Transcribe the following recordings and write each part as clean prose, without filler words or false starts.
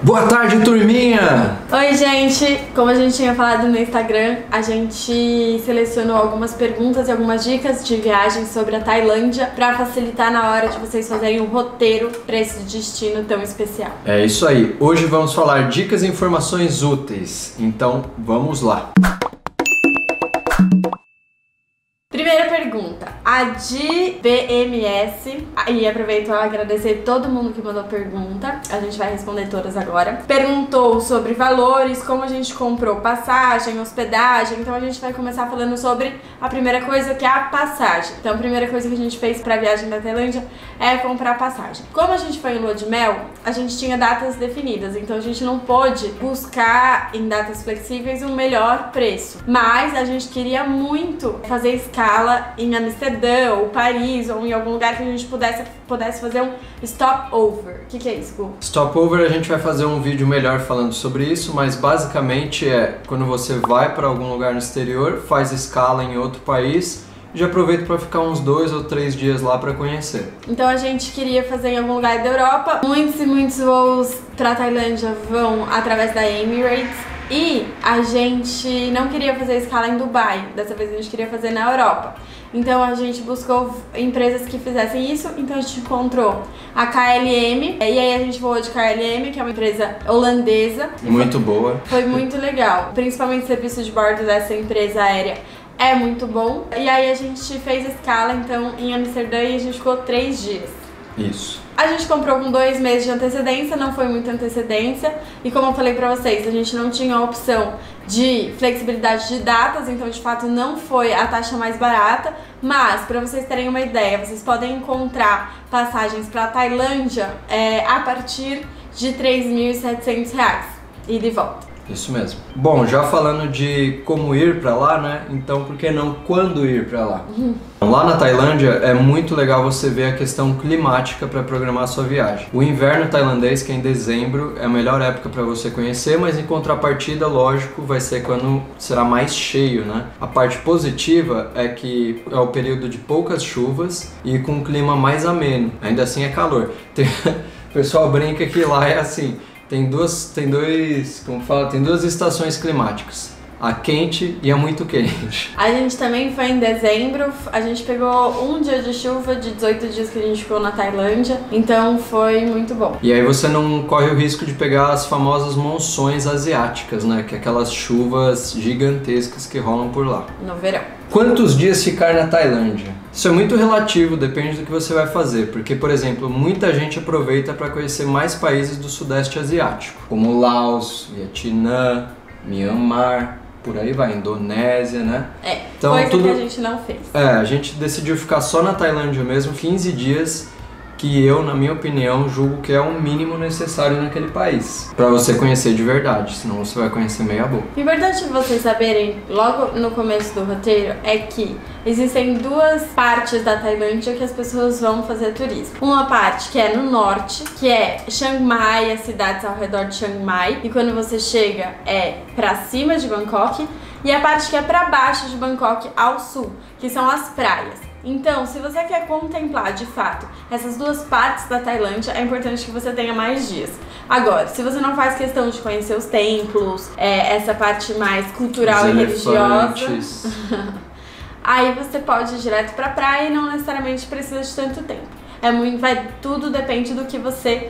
Boa tarde, turminha! Oi, gente! Como a gente tinha falado no Instagram, a gente selecionou algumas perguntas e algumas dicas de viagem sobre a Tailândia para facilitar na hora de vocês fazerem um roteiro para esse destino tão especial. É isso aí, hoje vamos falar dicas e informações úteis, então vamos lá! Primeira pergunta, a de BMS, e aproveito para agradecer todo mundo que mandou pergunta, a gente vai responder todas agora. Perguntou sobre valores, como a gente comprou passagem, hospedagem, então a gente vai começar falando sobre a primeira coisa, que é a passagem. Então a primeira coisa que a gente fez para a viagem da Tailândia é comprar passagem. Como a gente foi em lua de mel, a gente tinha datas definidas, então a gente não pôde buscar em datas flexíveis o melhor preço, mas a gente queria muito fazer escala em Amsterdã, ou Paris, ou em algum lugar que a gente pudesse fazer um stopover. O que é isso, Gu? Stopover, a gente vai fazer um vídeo melhor falando sobre isso, mas basicamente é quando você vai para algum lugar no exterior, faz escala em outro país, já aproveita para ficar uns 2 ou 3 dias lá para conhecer. Então a gente queria fazer em algum lugar da Europa. Muitos e muitos voos para Tailândia vão através da Emirates. E a gente não queria fazer escala em Dubai, dessa vez a gente queria fazer na Europa. Então a gente buscou empresas que fizessem isso, então a gente encontrou a KLM, e aí a gente voou de KLM, que é uma empresa holandesa. Muito boa. Foi muito legal, principalmente o serviço de bordo dessa empresa aérea é muito bom. E aí a gente fez escala então em Amsterdã e a gente ficou 3 dias. Isso. A gente comprou com 2 meses de antecedência, não foi muita antecedência. E como eu falei pra vocês, a gente não tinha a opção de flexibilidade de datas, então de fato não foi a taxa mais barata. Mas, pra vocês terem uma ideia, vocês podem encontrar passagens pra Tailândia a partir de R$ 3.700, ida e volta. Isso mesmo. Bom, já falando de como ir pra lá, né? Então, por que não quando ir pra lá? Lá na Tailândia é muito legal você ver a questão climática para programar a sua viagem. O inverno tailandês, que é em dezembro, é a melhor época para você conhecer, mas em contrapartida, lógico, vai ser quando será mais cheio, né? A parte positiva é que é o período de poucas chuvas e com um clima mais ameno. Ainda assim é calor. O pessoal brinca que lá é assim. Tem duas estações climáticas, a quente e a muito quente. A gente também foi em dezembro, a gente pegou um dia de chuva de 18 dias que a gente ficou na Tailândia, então foi muito bom. E aí você não corre o risco de pegar as famosas monções asiáticas, né? Que é aquelas chuvas gigantescas que rolam por lá. No verão. Quantos dias ficar na Tailândia? Isso é muito relativo, depende do que você vai fazer, porque, por exemplo, muita gente aproveita para conhecer mais países do Sudeste Asiático, como Laos, Vietnã, Myanmar, por aí vai, Indonésia, né? Então, coisa que a gente não fez. A gente decidiu ficar só na Tailândia mesmo, 15 dias, que eu, na minha opinião, julgo que é o mínimo necessário naquele país, para você conhecer de verdade, senão você vai conhecer meia boca. O importante vocês saberem, logo no começo do roteiro, é que existem 2 partes da Tailândia que as pessoas vão fazer turismo. Uma parte que é no norte, que é Chiang Mai, as cidades ao redor de Chiang Mai, e quando você chega é pra cima de Bangkok, e a parte que é pra baixo de Bangkok ao sul, que são as praias. Então, se você quer contemplar de fato essas 2 partes da Tailândia, é importante que você tenha mais dias. Agora, se você não faz questão de conhecer os templos, essa parte mais cultural e religiosa, aí você pode ir direto pra praia e não necessariamente precisa de tanto tempo. Tudo depende do que você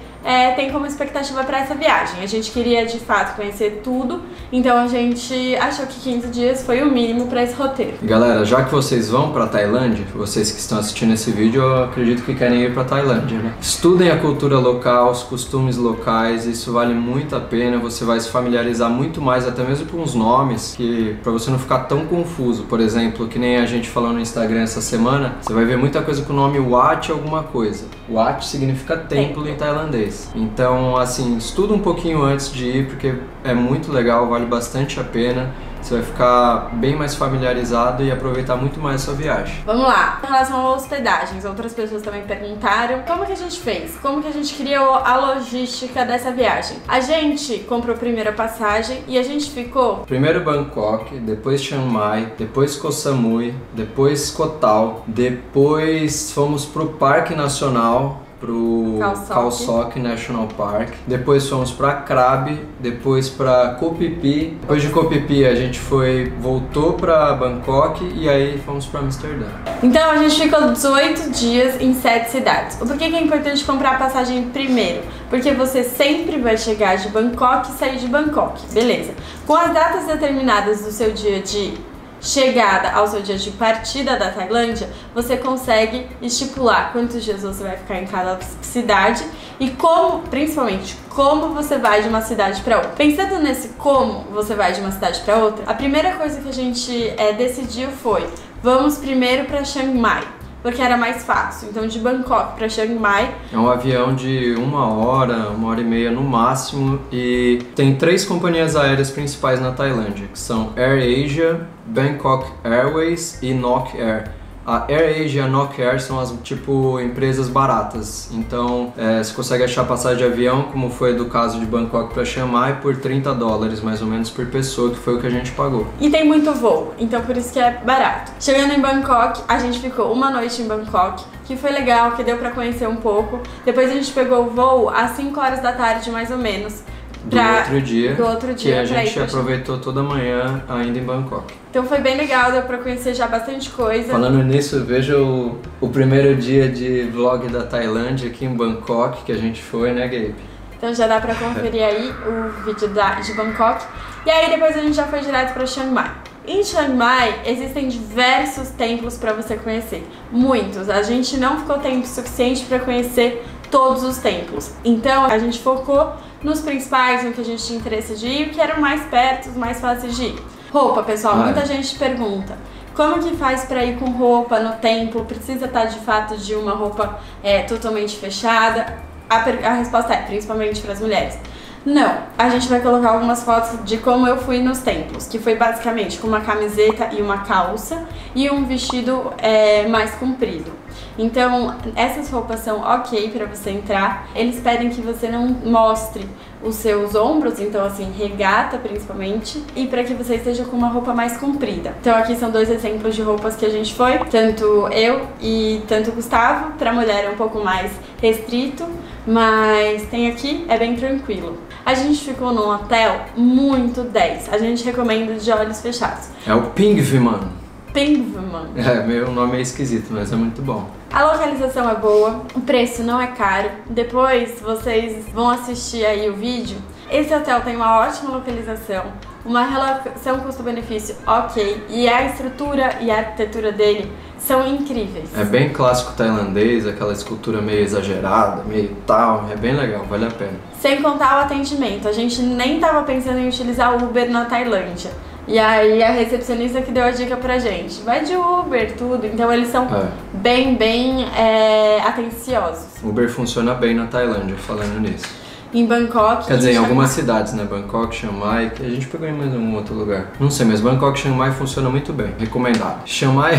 tem como expectativa para essa viagem. A gente queria de fato conhecer tudo, então a gente achou que 15 dias foi o mínimo para esse roteiro. Galera, já que vocês vão para Tailândia, vocês que estão assistindo esse vídeo, eu acredito que querem ir para Tailândia, né? Estudem a cultura local, os costumes locais, isso vale muito a pena. Você vai se familiarizar muito mais, até mesmo com os nomes, que para você não ficar tão confuso. Por exemplo, que nem a gente falou no Instagram essa semana, você vai ver muita coisa com o nome Wat alguma coisa. Wat significa templo em tailandês. Então, assim, estuda um pouquinho antes de ir, porque é muito legal, vale bastante a pena. Você vai ficar bem mais familiarizado e aproveitar muito mais a sua viagem. Vamos lá. Em relação a hospedagens, outras pessoas também perguntaram como que a gente fez, como que a gente criou a logística dessa viagem. A gente comprou primeiro a passagem e a gente ficou... Primeiro Bangkok, depois Chiang Mai, depois Koh Samui, depois Koh Tao, depois fomos pro Parque Nacional, pro Khao Sok National Park. Depois fomos pra Krabi, depois pra Koh Phi Phi. Depois de Koh Phi Phi a gente voltou pra Bangkok e aí fomos pra Amsterdã. Então a gente ficou 18 dias em 7 cidades. O porquê que é importante comprar a passagem primeiro? Porque você sempre vai chegar de Bangkok e sair de Bangkok, beleza? Com as datas determinadas do seu dia de chegada ao seu dia de partida da Tailândia, você consegue estipular quantos dias você vai ficar em cada cidade e principalmente, como você vai de uma cidade para outra. Pensando nesse como você vai de uma cidade para outra, a primeira coisa que a gente decidiu foi: vamos primeiro para Chiang Mai, porque era mais fácil. Então, de Bangkok para Chiang Mai é um avião de 1 hora, 1 hora e meia no máximo, e tem 3 companhias aéreas principais na Tailândia, que são AirAsia, Bangkok Airways e Nok Air. A AirAsia e a Nok Air são as empresas baratas, então você consegue achar passagem de avião, como foi do caso de Bangkok para Chiang Mai, por $30 mais ou menos por pessoa, que foi o que a gente pagou. E tem muito voo, então por isso que é barato. Chegando em Bangkok, a gente ficou uma noite em Bangkok, que foi legal, que deu pra conhecer um pouco. Depois a gente pegou o voo às 5 horas da tarde mais ou menos. Do outro dia, que a gente aproveitou toda a manhã ainda em Bangkok. Então foi bem legal, deu pra conhecer já bastante coisa. Falando nisso, veja o primeiro dia de vlog da Tailândia aqui em Bangkok, que a gente foi, né, Gabe? Então já dá pra conferir aí o vídeo de Bangkok. E aí depois a gente já foi direto pra Chiang Mai. Em Chiang Mai existem diversos templos para você conhecer, muitos. A gente não ficou tempo suficiente para conhecer todos os templos, então a gente focou nos principais, no que a gente tinha interesse de ir, que eram mais perto, os mais fáceis de ir. Roupa, pessoal, muita gente pergunta: como que faz para ir com roupa no templo? Precisa estar de fato de uma roupa totalmente fechada? A resposta é, principalmente para as mulheres: não. A gente vai colocar algumas fotos de como eu fui nos templos, que foi basicamente com uma camiseta e uma calça e um vestido mais comprido. Então, essas roupas são ok pra você entrar. Eles pedem que você não mostre os seus ombros, então assim, regata principalmente, e para que você esteja com uma roupa mais comprida. Então aqui são 2 exemplos de roupas que a gente foi, tanto eu e tanto o Gustavo. Pra mulher é um pouco mais restrito, mas tem aqui, é bem tranquilo. A gente ficou num hotel muito 10, a gente recomenda de olhos fechados. É o Pingviman. Pingviman. Meu nome é esquisito, mas é muito bom. A localização é boa, o preço não é caro. Depois vocês vão assistir aí o vídeo. Esse hotel tem uma ótima localização, uma relação custo-benefício ok, e a estrutura e a arquitetura dele são incríveis. É bem clássico tailandês, aquela escultura meio exagerada, meio tal, é bem legal, vale a pena. Sem contar o atendimento, a gente nem tava pensando em utilizar o Uber na Tailândia. E aí a recepcionista que deu a dica pra gente: vai de Uber, tudo. Então eles são bem atenciosos. Uber funciona bem na Tailândia, falando nisso. Em Bangkok. Quer dizer, em algumas cidades, né? Bangkok, Chiang Mai, que a gente pegou em mais um outro lugar. Não sei, mas Bangkok, Chiang Mai funciona muito bem. Recomendado. Chiang Mai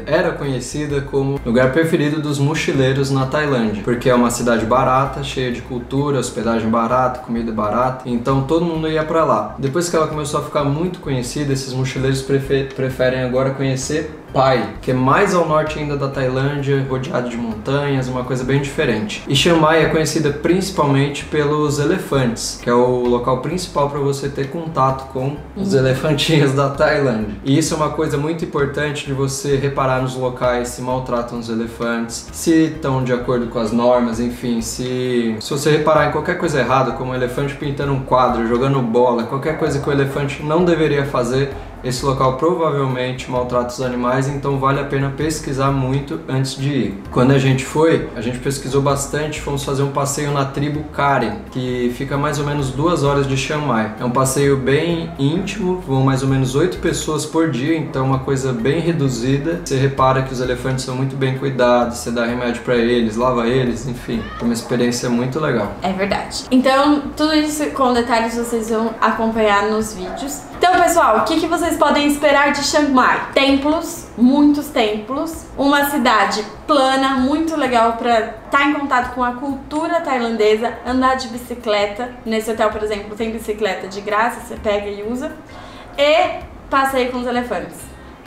era conhecida como lugar preferido dos mochileiros na Tailândia, porque é uma cidade barata, cheia de cultura, hospedagem barata, comida barata. Então todo mundo ia pra lá. Depois que ela começou a ficar muito conhecida, esses mochileiros preferem agora conhecer Pai, que é mais ao norte ainda da Tailândia, rodeado de montanhas, uma coisa bem diferente. E Chiang Mai é conhecida principalmente pelos elefantes, que é o local principal para você ter contato com os elefantinhos da Tailândia. E isso é uma coisa muito importante de você reparar nos locais, se maltratam os elefantes, se estão de acordo com as normas, enfim, se você reparar em qualquer coisa errada, como um elefante pintando um quadro, jogando bola, qualquer coisa que o elefante não deveria fazer, esse local provavelmente maltrata os animais, então vale a pena pesquisar muito antes de ir. Quando a gente foi, a gente pesquisou bastante, fomos fazer um passeio na tribo Karen, que fica mais ou menos 2 horas de Chiang Mai. É um passeio bem íntimo, vão mais ou menos 8 pessoas por dia, então é uma coisa bem reduzida. Você repara que os elefantes são muito bem cuidados, você dá remédio pra eles, lava eles, enfim, é uma experiência muito legal. É verdade. Então, tudo isso com detalhes vocês vão acompanhar nos vídeos. Então, pessoal, o que vocês podem esperar de Chiang Mai? Templos, muitos templos, uma cidade plana, muito legal para estar em contato com a cultura tailandesa, andar de bicicleta. Nesse hotel, por exemplo, tem bicicleta de graça, você pega e usa. E passeio com os elefantes.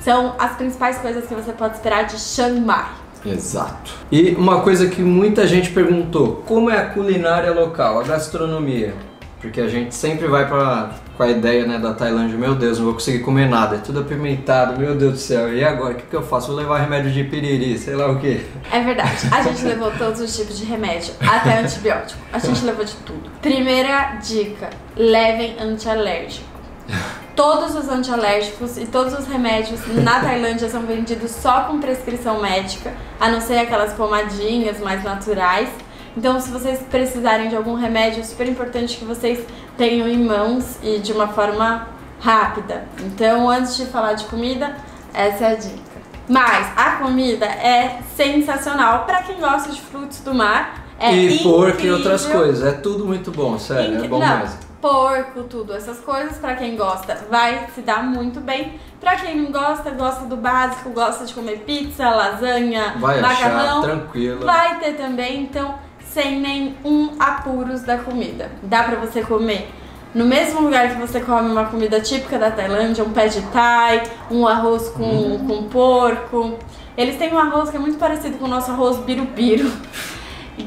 São as principais coisas que você pode esperar de Chiang Mai. Exato. E uma coisa que muita gente perguntou, como é a culinária local, a gastronomia? Porque a gente sempre vai com a ideia, né, da Tailândia, meu Deus, não vou conseguir comer nada, é tudo apimentado, meu Deus do céu, e agora, o que eu faço? Vou levar remédio de piriri, sei lá o quê. É verdade, a gente levou todos os tipos de remédio, até antibiótico, a gente levou de tudo. Primeira dica, levem antialérgico. Todos os antialérgicos e todos os remédios na Tailândia são vendidos só com prescrição médica, a não ser aquelas pomadinhas mais naturais. Então, se vocês precisarem de algum remédio, é super importante que vocês tenham em mãos e de uma forma rápida. Então, antes de falar de comida, essa é a dica. Mas a comida é sensacional para quem gosta de frutos do mar. E porco e outras coisas, é tudo muito bom, sério, é bom mesmo. Porco, tudo, essas coisas, pra quem gosta, vai se dar muito bem. Pra quem não gosta, gosta do básico, gosta de comer pizza, lasanha, vai macarrão, achar, tranquilo. vai ter também, então, sem nenhum apuros da comida. Dá pra você comer no mesmo lugar que você come uma comida típica da Tailândia, um pad thai, um arroz com porco. Eles têm um arroz que é muito parecido com o nosso arroz birubiru,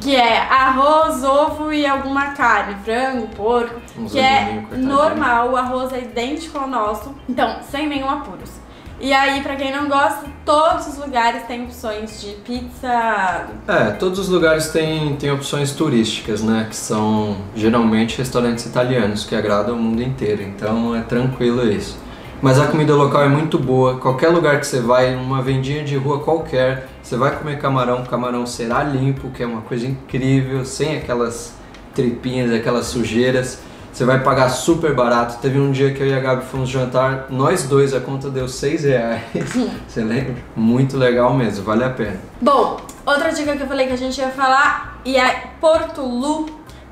que é arroz, ovo e alguma carne, frango, porco, que é normal, o arroz é idêntico ao nosso, então sem nenhum apuros. E aí, pra quem não gosta, todos os lugares têm opções de pizza. Todos os lugares têm opções turísticas, né? Que são geralmente restaurantes italianos, que agradam o mundo inteiro, então é tranquilo isso. Mas a comida local é muito boa, qualquer lugar que você vai, numa vendinha de rua qualquer, você vai comer camarão, o camarão será limpo, que é uma coisa incrível, sem aquelas tripinhas, aquelas sujeiras. Você vai pagar super barato. Teve um dia que eu e a Gabi fomos jantar, nós dois, a conta deu R$6. Você lembra? Muito legal mesmo, vale a pena. Bom, outra dica que eu falei que a gente ia falar, e a Porto Lu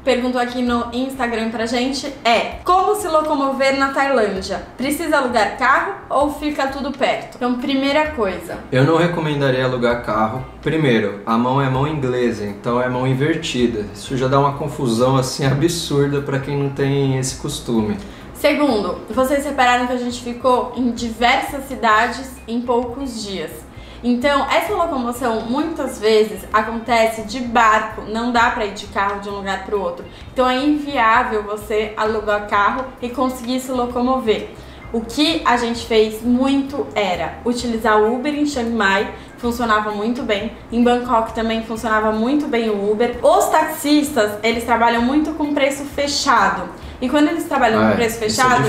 perguntou aqui no Instagram pra gente, é: como se locomover na Tailândia? Precisa alugar carro ou fica tudo perto? Então, primeira coisa, eu não recomendaria alugar carro. Primeiro, a mão é mão inglesa, então é mão invertida. Isso já dá uma confusão assim absurda pra quem não tem esse costume. Segundo, vocês repararam que a gente ficou em diversas cidades em poucos dias. Então, essa locomoção muitas vezes acontece de barco, não dá pra ir de carro de um lugar pro outro. Então é inviável você alugar carro e conseguir se locomover. O que a gente fez muito era utilizar o Uber em Chiang Mai, funcionava muito bem. Em Bangkok também funcionava muito bem o Uber. Os taxistas, eles trabalham muito com preço fechado. E quando eles trabalham com preço fechado,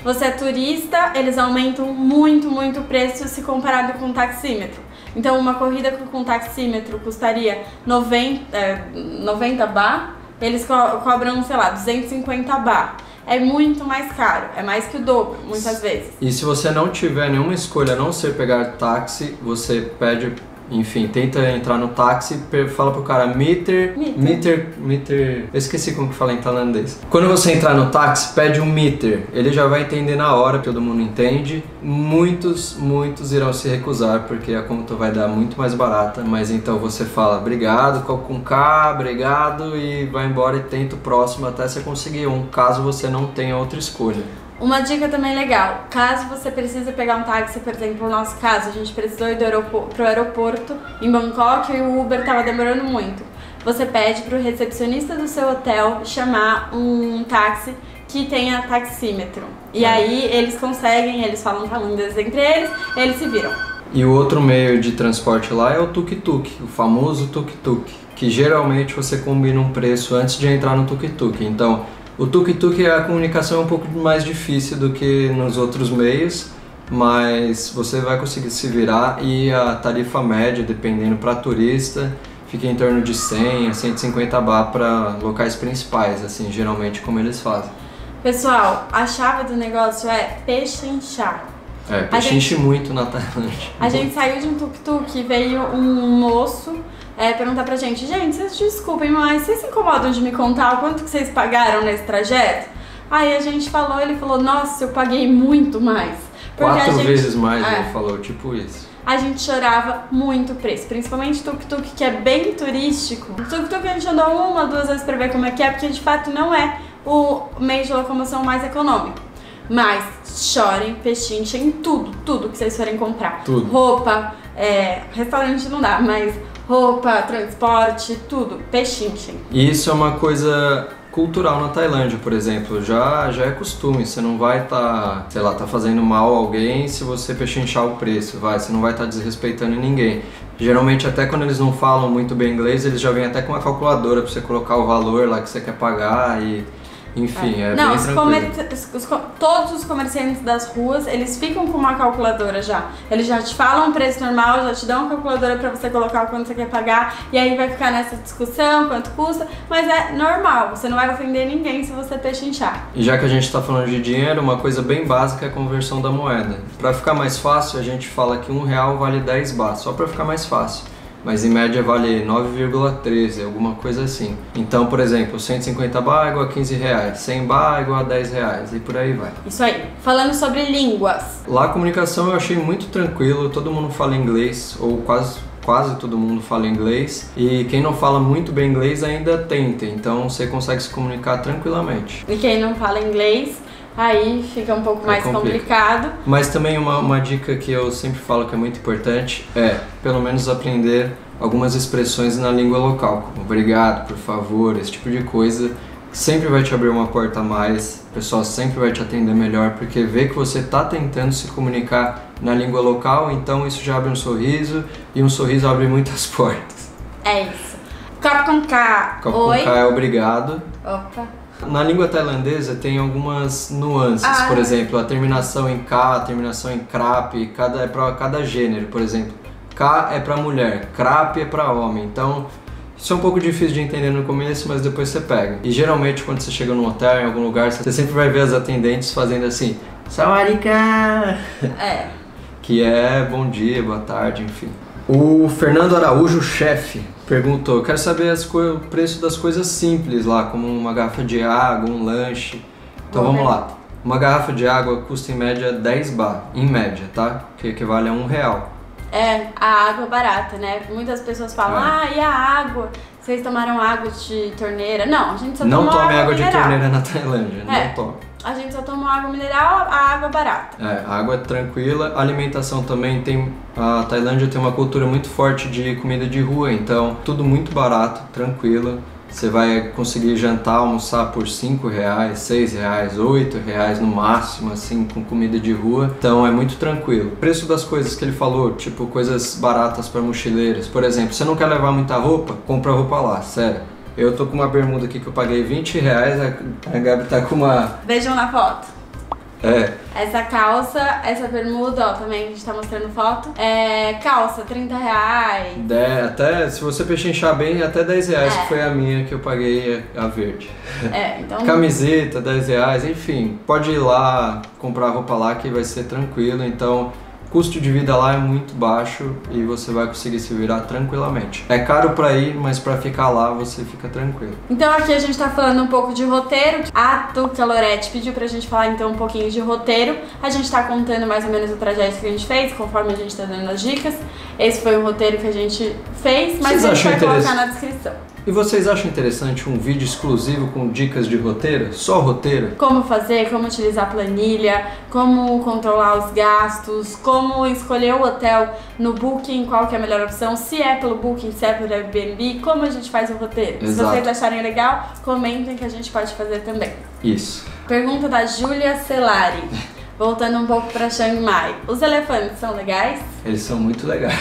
você é turista, eles aumentam muito o preço se comparado com o taxímetro. Então uma corrida com taxímetro custaria 90 baht, eles cobram, sei lá, 250 baht. É muito mais caro, é mais que o dobro, muitas vezes. E se você não tiver nenhuma escolha a não ser pegar táxi, você pede, enfim, tenta entrar no táxi, fala pro cara meter. Eu esqueci como que fala em tailandês. Quando você entrar no táxi, pede um meter. Ele já vai entender na hora, todo mundo entende. Muitos irão se recusar, porque a conta vai dar muito mais barata. Mas então você fala obrigado, com K, obrigado, e vai embora e tenta o próximo até você conseguir um, caso você não tenha outra escolha. Uma dica também legal, caso você precise pegar um táxi, por exemplo, no nosso caso, a gente precisou ir pro aeroporto em Bangkok e o Uber tava demorando muito. Você pede pro recepcionista do seu hotel chamar um táxi que tenha taxímetro. E aí eles conseguem, eles falam tailandês entre eles se viram. E o outro meio de transporte lá é o tuk-tuk, o famoso tuk-tuk, que geralmente você combina um preço antes de entrar no tuk-tuk. Então, o tuk-tuk, a comunicação é um pouco mais difícil do que nos outros meios, mas você vai conseguir se virar, e a tarifa média, dependendo para turista, fica em torno de 100 a 150 baht para locais principais, assim, geralmente como eles fazem. Pessoal, a chave do negócio é pechinchar. Pechinche muito na Tailândia. A gente saiu de um tuk-tuk e veio um moço perguntar pra gente: gente, vocês desculpem, mas vocês se incomodam de me contar o quanto que vocês pagaram nesse trajeto? Aí a gente falou, ele falou: nossa, eu paguei muito mais. 4 vezes mais, ele falou, tipo isso. A gente chorava muito o preço, principalmente tuk-tuk, que é bem turístico. Tuk-tuk a gente andou 1 ou 2 vezes pra ver como é que é, porque de fato não é o meio de locomoção mais econômico. Mas chorem, pechinchem tudo que vocês forem comprar. Tudo. Roupa, restaurante não dá, mas roupa, transporte, tudo, pechinchem. E isso é uma coisa cultural na Tailândia, por exemplo, já é costume, você não vai estar, sei lá, fazendo mal a alguém se você pechinchar o preço, você não vai estar desrespeitando ninguém. Geralmente até quando eles não falam muito bem inglês, eles já vêm até com uma calculadora para você colocar o valor lá que você quer pagar e... Enfim, bem tranquilo. Todos os comerciantes das ruas, eles ficam com uma calculadora já. Eles já te falam um preço normal, já te dão uma calculadora pra você colocar o quanto você quer pagar. E aí vai ficar nessa discussão, quanto custa. Mas é normal, você não vai ofender ninguém se você pechinchar. E já que a gente tá falando de dinheiro, uma coisa bem básica é a conversão da moeda. Pra ficar mais fácil, a gente fala que R$1 vale 10 baht, só pra ficar mais fácil. Mas em média vale 9,13, alguma coisa assim. Então, por exemplo, 150 baht é igual a R$15, 100 baht é igual a R$10 e por aí vai. Isso aí. Falando sobre línguas. Lá a comunicação eu achei muito tranquilo, todo mundo fala inglês, ou quase todo mundo fala inglês. E quem não fala muito bem inglês ainda tenta, então você consegue se comunicar tranquilamente. E quem não fala inglês... aí fica um pouco mais complicado. Mas também uma dica que eu sempre falo que é muito importante é, pelo menos, aprender algumas expressões na língua local, como obrigado, por favor, esse tipo de coisa. Sempre vai te abrir uma porta a mais, o pessoal sempre vai te atender melhor, porque vê que você está tentando se comunicar na língua local, então isso já abre um sorriso, e um sorriso abre muitas portas. É isso. Copo com K. Copo com K é obrigado. Opa. Na língua tailandesa tem algumas nuances, por exemplo, a terminação em K, a terminação em Krap, é para cada gênero, por exemplo. K é para mulher, Krap é para homem, então isso é um pouco difícil de entender no começo, mas depois você pega. E geralmente quando você chega num hotel, em algum lugar, você sempre vai ver as atendentes fazendo assim, Sawadika! Que é bom dia, boa tarde, enfim. O Fernando Araújo, chefe, perguntou, quero saber o preço das coisas simples lá, como uma garrafa de água, um lanche. Então vamos lá. Uma garrafa de água custa em média 10 baht, em média, tá? Que equivale a R$1. É, a água barata, né? Muitas pessoas falam, e a água? Vocês tomaram água de torneira? Não, a gente só tomou água mineral. Não tome água de torneira na Tailândia, não tome. A gente só toma água mineral, a água barata. A água é tranquila, a alimentação também tem... A Tailândia tem uma cultura muito forte de comida de rua, então tudo muito barato, tranquilo. Você vai conseguir jantar, almoçar por R$5, R$6, R$8 no máximo, assim, com comida de rua. Então é muito tranquilo. O preço das coisas que ele falou, tipo coisas baratas para mochileiros. Por exemplo, você não quer levar muita roupa? Compra roupa lá, sério. Eu tô com uma bermuda aqui que eu paguei R$20, a Gabi tá com uma... Vejam na foto. Essa calça, essa bermuda, ó, também a gente tá mostrando foto. Calça, R$30. Até, se você pechinchar bem, até R$10, que foi a minha que eu paguei, a verde. Então... Camiseta, R$10, enfim. Pode ir lá, comprar roupa lá que vai ser tranquilo, então... O custo de vida lá é muito baixo e você vai conseguir se virar tranquilamente. É caro pra ir, mas pra ficar lá você fica tranquilo. Então aqui a gente tá falando um pouco de roteiro. A Tuca Loretti pediu pra gente falar então um pouquinho de roteiro. A gente tá contando mais ou menos o trajeto que a gente fez, conforme a gente tá dando as dicas. Esse foi o roteiro que a gente fez, mas a gente vai colocar na descrição. E vocês acham interessante um vídeo exclusivo com dicas de roteiro? Só roteiro? Como fazer, como utilizar planilha, como controlar os gastos, como escolher o hotel no Booking, qual que é a melhor opção, se é pelo Booking, se é pelo Airbnb, como a gente faz o roteiro. Exato. Se vocês acharem legal, comentem que a gente pode fazer também. Isso. Pergunta da Júlia Celari. Voltando um pouco pra Chiang Mai. Os elefantes são legais? Eles são muito legais.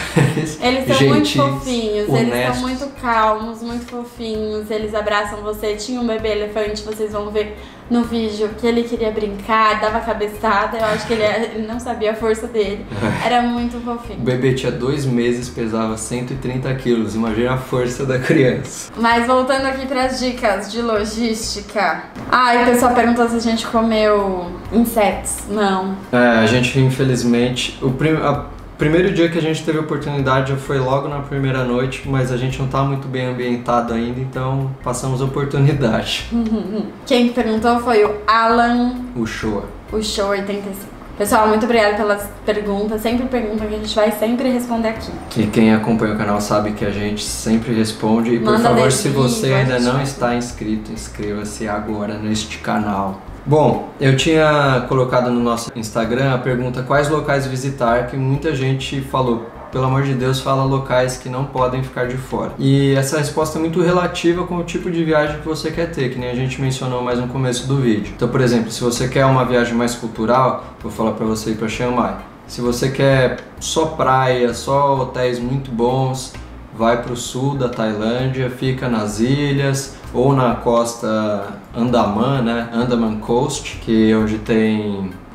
Eles são gentis, muito fofinhos, honestos. Eles são muito calmos, muito fofinhos. Eles abraçam você. Tinha um bebê elefante, vocês vão ver no vídeo, que ele queria brincar, dava cabeçada. Eu acho que ele não sabia a força dele. Era muito fofinho. O bebê tinha 2 meses, pesava 130 quilos. Imagina a força da criança. Mas voltando aqui pras dicas de logística. O pessoal perguntou se a gente comeu insetos. Não. A gente, infelizmente... O primeiro dia que a gente teve a oportunidade foi logo na primeira noite, mas a gente não tá muito bem ambientado ainda, então passamos a oportunidade. Quem perguntou foi o Alan Uchoa. Uchoa 85. Pessoal, muito obrigada pelas perguntas. Sempre perguntam que a gente vai sempre responder aqui. E quem acompanha o canal sabe que a gente sempre responde. E por favor, se você ainda não está inscrito, inscreva-se agora neste canal. Bom, eu tinha colocado no nosso Instagram a pergunta quais locais visitar, que muita gente falou pelo amor de Deus, fala locais que não podem ficar de fora. E essa resposta é muito relativa com o tipo de viagem que você quer ter, que nem a gente mencionou mais no começo do vídeo. Então, por exemplo, se você quer uma viagem mais cultural, vou falar para você ir para Chiang Mai. Se você quer só praia, só hotéis muito bons, vai para o sul da Tailândia, fica nas ilhas ou na costa Andaman, né? Andaman Coast, que é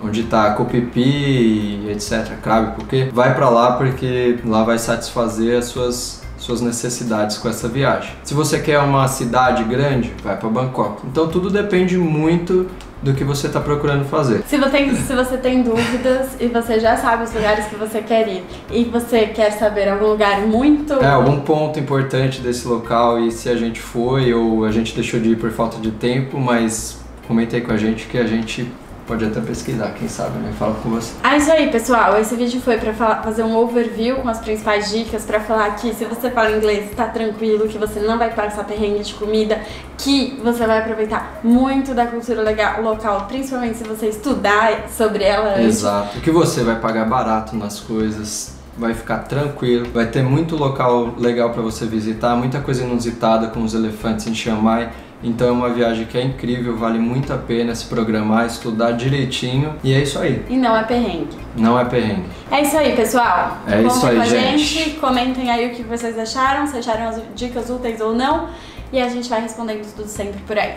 onde tá Koh Phi Phi e etc, Krabi Phuket. Vai para lá porque lá vai satisfazer as suas necessidades com essa viagem. Se você quer uma cidade grande, vai para Bangkok. Então tudo depende muito do que você está procurando fazer. Se você tem dúvidas e você já sabe os lugares que você quer ir e você quer saber algum lugar muito... algum ponto importante desse local e se a gente foi ou a gente deixou de ir por falta de tempo, mas comente aí com a gente que a gente pode até pesquisar, quem sabe, né? Fala com você. Isso aí, pessoal. Esse vídeo foi pra fazer um overview com as principais dicas, pra falar que se você fala inglês, tá tranquilo, que você não vai passar perrengue de comida, que você vai aproveitar muito da cultura local, principalmente se você estudar sobre ela antes. Exato. Que você vai pagar barato nas coisas, vai ficar tranquilo, vai ter muito local legal pra você visitar, muita coisa inusitada com os elefantes em Chiang Mai. Então é uma viagem que é incrível, vale muito a pena se programar, estudar direitinho e é isso aí. E não é perrengue. Não é perrengue. É isso aí, pessoal. É isso aí, gente. Comentem aí o que vocês acharam, se acharam as dicas úteis ou não. E a gente vai respondendo tudo sempre por aí.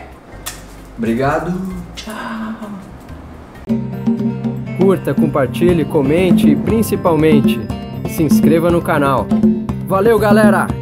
Obrigado. Tchau. Curta, compartilhe, comente e principalmente se inscreva no canal. Valeu, galera!